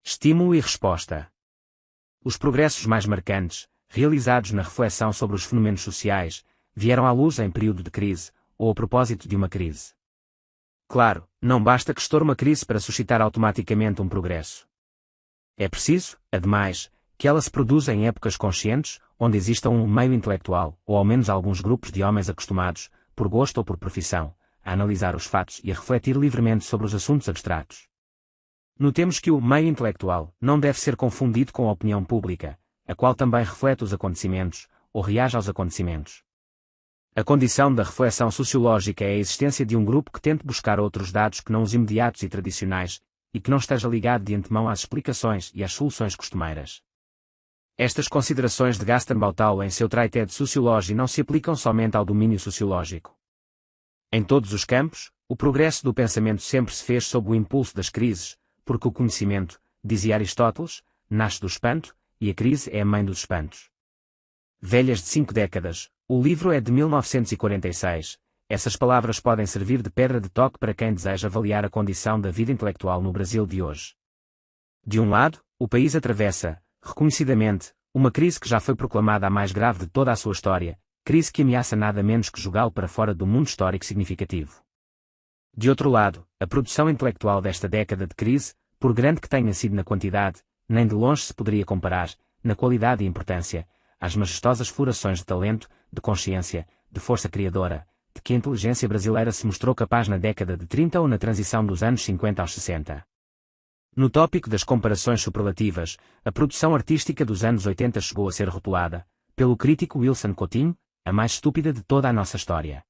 Estímulo e resposta. Os progressos mais marcantes, realizados na reflexão sobre os fenômenos sociais, vieram à luz em período de crise, ou a propósito de uma crise. Claro, não basta que estoure uma crise para suscitar automaticamente um progresso. É preciso, ademais, que ela se produza em épocas conscientes, onde exista um meio intelectual, ou ao menos alguns grupos de homens acostumados, por gosto ou por profissão, a analisar os fatos e a refletir livremente sobre os assuntos abstratos. Notemos que o meio intelectual não deve ser confundido com a opinião pública, a qual também reflete os acontecimentos, ou reage aos acontecimentos. A condição da reflexão sociológica é a existência de um grupo que tente buscar outros dados que não os imediatos e tradicionais, e que não esteja ligado de antemão às explicações e às soluções costumeiras. Estas considerações de Gaston Bataille em seu traité de Sociologie não se aplicam somente ao domínio sociológico. Em todos os campos, o progresso do pensamento sempre se fez sob o impulso das crises, porque o conhecimento, dizia Aristóteles, nasce do espanto, e a crise é a mãe dos espantos. Velhas de 5 décadas, o livro é de 1946, essas palavras podem servir de pedra de toque para quem deseja avaliar a condição da vida intelectual no Brasil de hoje. De um lado, o país atravessa, reconhecidamente, uma crise que já foi proclamada a mais grave de toda a sua história, crise que ameaça nada menos que jogá-lo para fora do mundo histórico significativo. De outro lado, a produção intelectual desta década de crise, por grande que tenha sido na quantidade, nem de longe se poderia comparar, na qualidade e importância, às majestosas florações de talento, de consciência, de força criadora, de que a inteligência brasileira se mostrou capaz na década de 30 ou na transição dos anos 50 aos 60. No tópico das comparações superlativas, a produção artística dos anos 80 chegou a ser rotulada, pelo crítico Wilson Coutinho, a mais estúpida de toda a nossa história.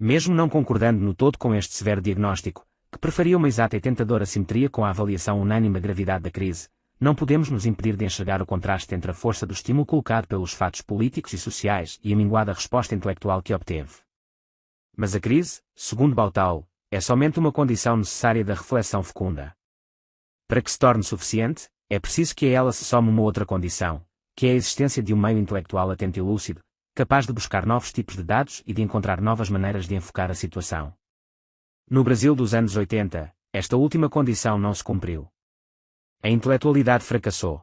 Mesmo não concordando no todo com este severo diagnóstico, que preferia uma exata e tentadora simetria com a avaliação unânime da gravidade da crise, não podemos nos impedir de enxergar o contraste entre a força do estímulo colocado pelos fatos políticos e sociais e a minguada resposta intelectual que obteve. Mas a crise, segundo Bataille, é somente uma condição necessária da reflexão fecunda. Para que se torne suficiente, é preciso que a ela se some uma outra condição, que é a existência de um meio intelectual atento e lúcido, capaz de buscar novos tipos de dados e de encontrar novas maneiras de enfocar a situação. No Brasil dos anos 80, esta última condição não se cumpriu. A intelectualidade fracassou.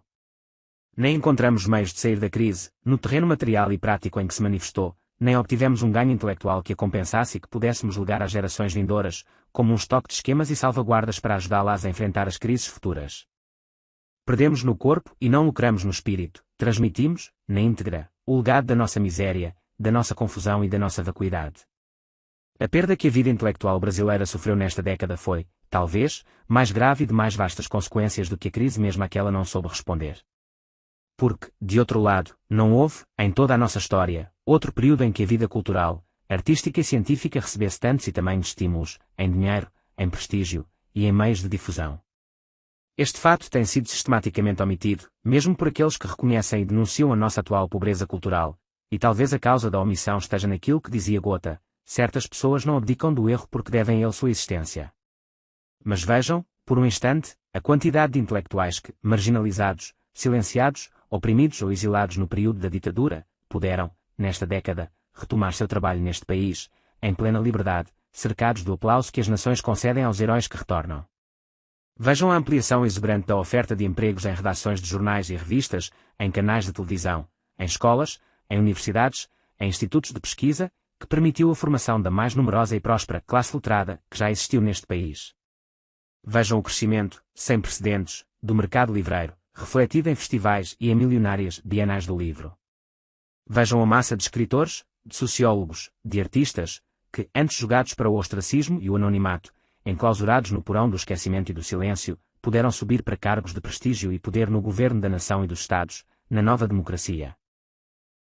Nem encontramos meios de sair da crise, no terreno material e prático em que se manifestou, nem obtivemos um ganho intelectual que a compensasse e que pudéssemos legar às gerações vindouras, como um estoque de esquemas e salvaguardas para ajudá-las a enfrentar as crises futuras. Perdemos no corpo e não lucramos no espírito, transmitimos, na íntegra, o legado da nossa miséria, da nossa confusão e da nossa vacuidade. A perda que a vida intelectual brasileira sofreu nesta década foi, talvez, mais grave e de mais vastas consequências do que a crise mesmo a que ela não soube responder. Porque, de outro lado, não houve, em toda a nossa história, outro período em que a vida cultural, artística e científica recebesse tantos e tamanhos estímulos, em dinheiro, em prestígio, e em meios de difusão. Este fato tem sido sistematicamente omitido, mesmo por aqueles que reconhecem e denunciam a nossa atual pobreza cultural, e talvez a causa da omissão esteja naquilo que dizia Goethe: certas pessoas não abdicam do erro porque devem a ele sua existência. Mas vejam, por um instante, a quantidade de intelectuais que, marginalizados, silenciados, oprimidos ou exilados no período da ditadura, puderam, nesta década, retomar seu trabalho neste país, em plena liberdade, cercados do aplauso que as nações concedem aos heróis que retornam. Vejam a ampliação exuberante da oferta de empregos em redações de jornais e revistas, em canais de televisão, em escolas, em universidades, em institutos de pesquisa, que permitiu a formação da mais numerosa e próspera classe letrada que já existiu neste país. Vejam o crescimento, sem precedentes, do mercado livreiro, refletido em festivais e em milionárias bienais do livro. Vejam a massa de escritores, de sociólogos, de artistas, que, antes jogados para o ostracismo e o anonimato, enclausurados no porão do esquecimento e do silêncio, puderam subir para cargos de prestígio e poder no governo da nação e dos Estados, na nova democracia.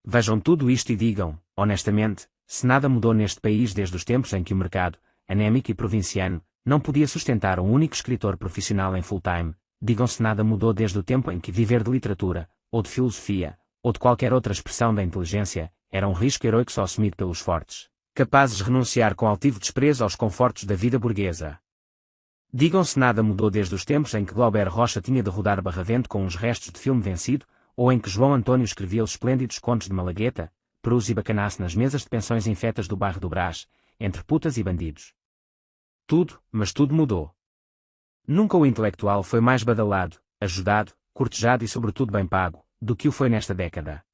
Vejam tudo isto e digam, honestamente, se nada mudou neste país desde os tempos em que o mercado, anémico e provinciano, não podia sustentar um único escritor profissional em full-time, digam se nada mudou desde o tempo em que viver de literatura, ou de filosofia, ou de qualquer outra expressão da inteligência, era um risco heroico só assumido pelos fortes, capazes de renunciar com altivo desprezo aos confortos da vida burguesa. Digam se nada mudou desde os tempos em que Glauber Rocha tinha de rodar Barravento com uns restos de filme vencido, ou em que João Antônio escrevia os esplêndidos contos de Malagueta, Perus e Bacanaço nas mesas de pensões infetas do bairro do Brás, entre putas e bandidos. Tudo, mas tudo mudou. Nunca o intelectual foi mais badalado, ajudado, cortejado e sobretudo bem pago, do que o foi nesta década.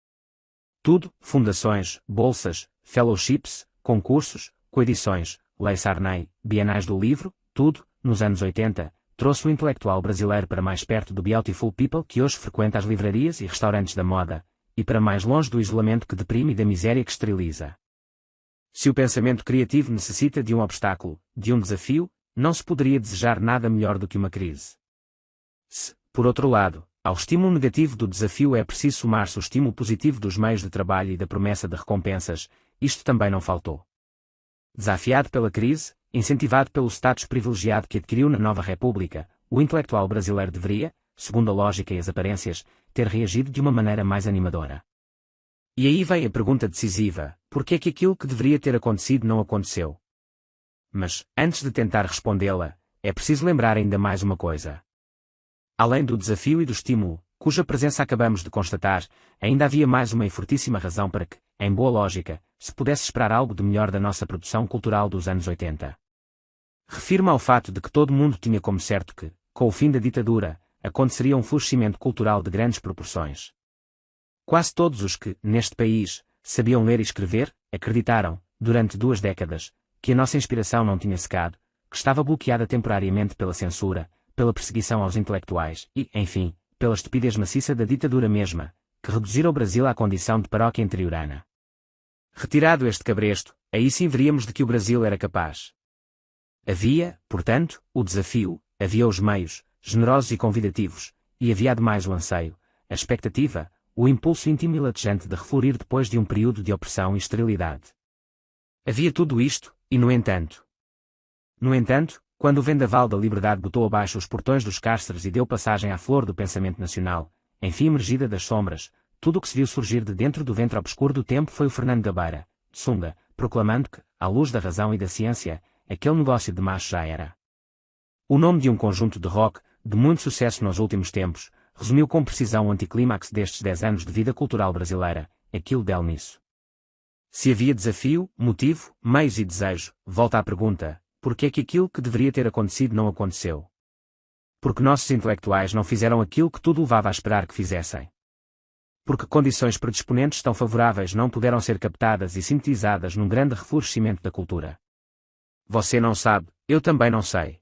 Tudo, fundações, bolsas, fellowships, concursos, coedições, Lei Sarney, bienais do livro, tudo, nos anos 80, trouxe o intelectual brasileiro para mais perto do beautiful people que hoje frequenta as livrarias e restaurantes da moda, e para mais longe do isolamento que deprime e da miséria que esteriliza. Se o pensamento criativo necessita de um obstáculo, de um desafio, não se poderia desejar nada melhor do que uma crise. Se, por outro lado, ao estímulo negativo do desafio é preciso somar-se o estímulo positivo dos meios de trabalho e da promessa de recompensas, isto também não faltou. Desafiado pela crise, incentivado pelo status privilegiado que adquiriu na nova República, o intelectual brasileiro deveria, segundo a lógica e as aparências, ter reagido de uma maneira mais animadora. E aí vem a pergunta decisiva: por que é que aquilo que deveria ter acontecido não aconteceu? Mas, antes de tentar respondê-la, é preciso lembrar ainda mais uma coisa. Além do desafio e do estímulo, cuja presença acabamos de constatar, ainda havia mais uma e fortíssima razão para que, em boa lógica, se pudesse esperar algo de melhor da nossa produção cultural dos anos 80. Refiro-me ao fato de que todo mundo tinha como certo que, com o fim da ditadura, aconteceria um florescimento cultural de grandes proporções. Quase todos os que, neste país, sabiam ler e escrever, acreditaram, durante 2 décadas, que a nossa inspiração não tinha secado, que estava bloqueada temporariamente pela censura, pela perseguição aos intelectuais e, enfim, pela estupidez maciça da ditadura mesma, que reduzira o Brasil à condição de paróquia interiorana. Retirado este cabresto, aí sim veríamos de que o Brasil era capaz. Havia, portanto, o desafio, havia os meios, generosos e convidativos, e havia ademais o anseio, a expectativa, o impulso íntimo e latejante de reflorir depois de um período de opressão e esterilidade. Havia tudo isto, e no entanto, quando o vendaval da liberdade botou abaixo os portões dos cárceres e deu passagem à flor do pensamento nacional, enfim emergida das sombras, tudo o que se viu surgir de dentro do ventre obscuro do tempo foi o Fernando Gabeira, de sunga, proclamando que, à luz da razão e da ciência, aquele negócio de macho já era. O nome de um conjunto de rock, de muito sucesso nos últimos tempos, resumiu com precisão o anticlímax destes 10 anos de vida cultural brasileira, aquilo del nisso. Se havia desafio, motivo, meios e desejo, volta à pergunta: por que é que aquilo que deveria ter acontecido não aconteceu? Porque nossos intelectuais não fizeram aquilo que tudo levava a esperar que fizessem. Porque condições predisponentes tão favoráveis não puderam ser captadas e sintetizadas num grande reflorescimento da cultura. Você não sabe, eu também não sei.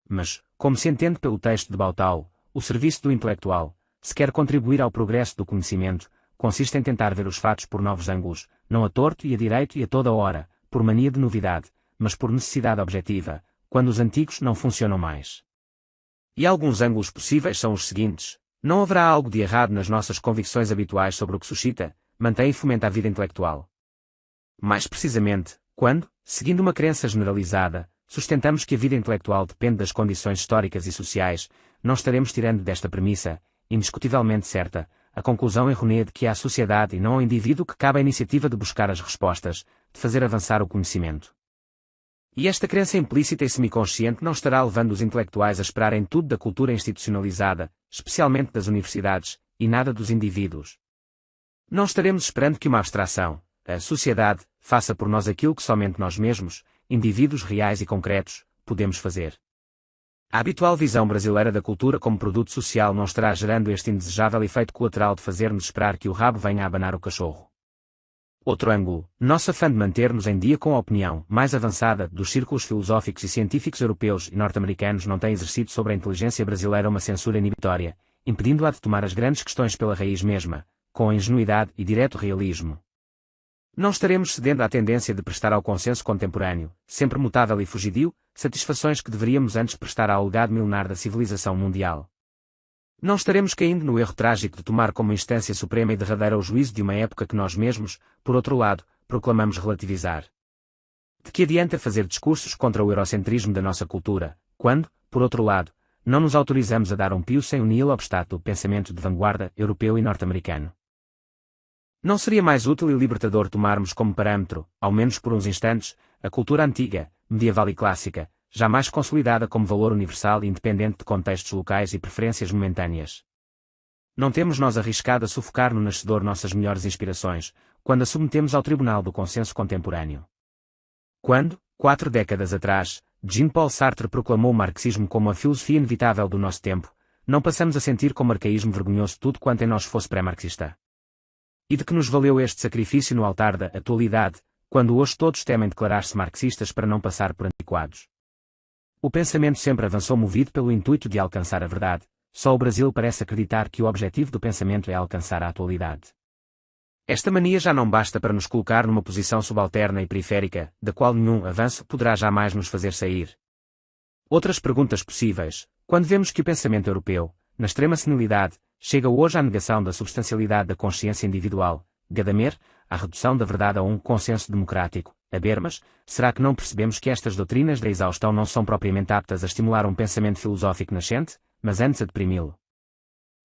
Mas, como se entende pelo texto de Bautau, o serviço do intelectual, se quer contribuir ao progresso do conhecimento, consiste em tentar ver os fatos por novos ângulos, não a torto e a direito e a toda hora, por mania de novidade, mas por necessidade objetiva, quando os antigos não funcionam mais. E alguns ângulos possíveis são os seguintes: não haverá algo de errado nas nossas convicções habituais sobre o que suscita, mantém e fomenta a vida intelectual. Mais precisamente, quando, seguindo uma crença generalizada, sustentamos que a vida intelectual depende das condições históricas e sociais, não estaremos tirando desta premissa, indiscutivelmente certa, a conclusão errônea de que é à sociedade e não ao indivíduo que cabe a iniciativa de buscar as respostas, de fazer avançar o conhecimento. E esta crença implícita e semiconsciente não estará levando os intelectuais a esperarem tudo da cultura institucionalizada, especialmente das universidades, e nada dos indivíduos. Não estaremos esperando que uma abstração, a sociedade, faça por nós aquilo que somente nós mesmos, indivíduos reais e concretos, podemos fazer. A habitual visão brasileira da cultura como produto social não estará gerando este indesejável efeito colateral de fazer-nos esperar que o rabo venha a abanar o cachorro. Outro ângulo, nosso afã de manter-nos em dia com a opinião mais avançada dos círculos filosóficos e científicos europeus e norte-americanos não tem exercido sobre a inteligência brasileira uma censura inibitória, impedindo-a de tomar as grandes questões pela raiz mesma, com a ingenuidade e direto realismo. Não estaremos cedendo à tendência de prestar ao consenso contemporâneo, sempre mutável e fugidio, satisfações que deveríamos antes prestar ao legado milenar da civilização mundial. Não estaremos caindo no erro trágico de tomar como instância suprema e derradeira o juízo de uma época que nós mesmos, por outro lado, proclamamos relativizar. De que adianta fazer discursos contra o eurocentrismo da nossa cultura, quando, por outro lado, não nos autorizamos a dar um pio sem o nihil obstáculo do pensamento de vanguarda europeu e norte-americano? Não seria mais útil e libertador tomarmos como parâmetro, ao menos por uns instantes, a cultura antiga, medieval e clássica, jamais consolidada como valor universal e independente de contextos locais e preferências momentâneas? Não temos nós arriscado a sufocar no nascedor nossas melhores inspirações, quando a submetemos ao tribunal do consenso contemporâneo? Quando, 4 décadas atrás, Jean-Paul Sartre proclamou o marxismo como a filosofia inevitável do nosso tempo, não passamos a sentir como arcaísmo vergonhoso tudo quanto em nós fosse pré-marxista? E de que nos valeu este sacrifício no altar da atualidade, quando hoje todos temem declarar-se marxistas para não passar por antiquados? O pensamento sempre avançou movido pelo intuito de alcançar a verdade, só o Brasil parece acreditar que o objetivo do pensamento é alcançar a atualidade. Esta mania já não basta para nos colocar numa posição subalterna e periférica, da qual nenhum avanço poderá jamais nos fazer sair. Outras perguntas possíveis, quando vemos que o pensamento europeu, na extrema senilidade, chega hoje à negação da substancialidade da consciência individual, Gadamer, à redução da verdade a um consenso democrático, Habermas, será que não percebemos que estas doutrinas da exaustão não são propriamente aptas a estimular um pensamento filosófico nascente, mas antes a deprimi-lo?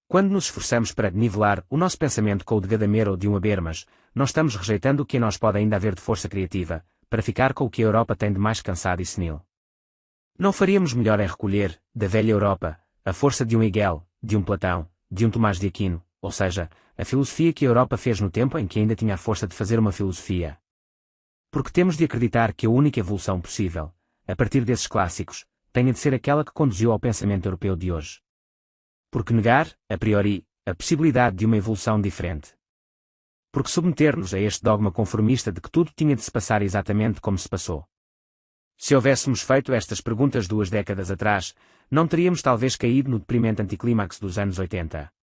Quando nos esforçamos para nivelar o nosso pensamento com o de Gadamer ou de um Habermas, nós estamos rejeitando o que em nós pode ainda haver de força criativa, para ficar com o que a Europa tem de mais cansado e senil. Não faríamos melhor em recolher, da velha Europa, a força de um Hegel, de um Platão, de um Tomás de Aquino, ou seja, a filosofia que a Europa fez no tempo em que ainda tinha a força de fazer uma filosofia? Porque temos de acreditar que a única evolução possível, a partir desses clássicos, tenha de ser aquela que conduziu ao pensamento europeu de hoje. Porque negar, a priori, a possibilidade de uma evolução diferente? Porque submeter-nos a este dogma conformista de que tudo tinha de se passar exatamente como se passou? Se houvéssemos feito estas perguntas 2 décadas atrás, não teríamos talvez caído no deprimente anticlímax dos anos 80.